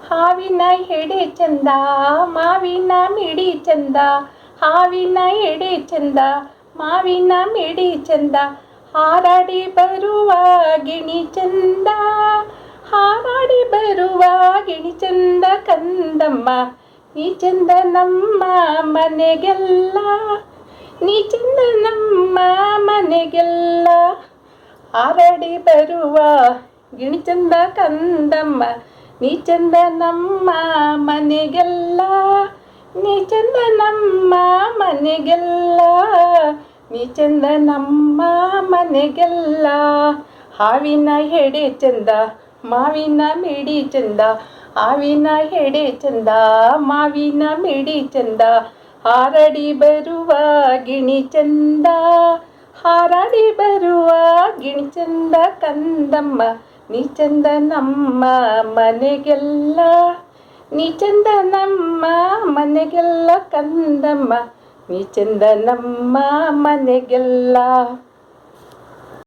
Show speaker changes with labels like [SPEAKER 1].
[SPEAKER 1] ಹಾವಿನ ಎಡೆ ಚಂದ ಮಾವಿನ ಮಿಡಿ ಚಂದ, ಹಾವಿನ ಎಡೆ ಚಂದ ಮಾವಿನ ಮಿಡಿ ಚಂದ, ಹಾರಾಡಿ ಬರುವ ಗಿಣಿ ಚಂದ, ಹಾರಾಡಿ ಬರುವ ಗಿಣಿ ಚಂದ ಕಂದಮ್ಮ. ನೀ ಚಂದ ನಮ್ಮ ಮನೆಗೆಲ್ಲ, ನೀ ಚಂದ ನಮ್ಮ ಮನೆಗೆಲ್ಲ, ಹಾರಾಡಿ ಬರುವ ಗಿಣಿ ಚಂದ ಕಂದಮ್ಮ. ನೀ ಚಂದ ನಮ್ಮ ಮನೆಗೆಲ್ಲ, ನೀ ಚಂದ ನಮ್ಮ ಮನೆಗೆಲ್ಲ, ನೀ ಚಂದ ನಮ್ಮ ಮನೆಗೆಲ್ಲ. ಹಾವಿನ ಎಡೆ ಚಂದ ಮಾವಿನ ಮಿಡಿ ಚಂದ, ಹಾವಿನ ಎಡೆ ಚಂದ ಮಾವಿನ ಮಿಡಿ ಚಂದ, ಹಾರಾಡಿ ಬರುವ ಗಿಣಿ ಚಂದ, ಹಾರಾಡಿ ಬರುವ ಗಿಣಿ ಚಂದ ಕಂದಮ್ಮ. ನೀ ಚಂದ ನಮ್ಮ ಮನೆಗೆಲ್ಲ, ನೀ ಚಂದ ನಮ್ಮ ಮನೆಗೆಲ್ಲ ಕಂದಮ್ಮ. ನೀ ಚಂದ ನಮ್ಮ ಮನೆಗೆಲ್ಲ.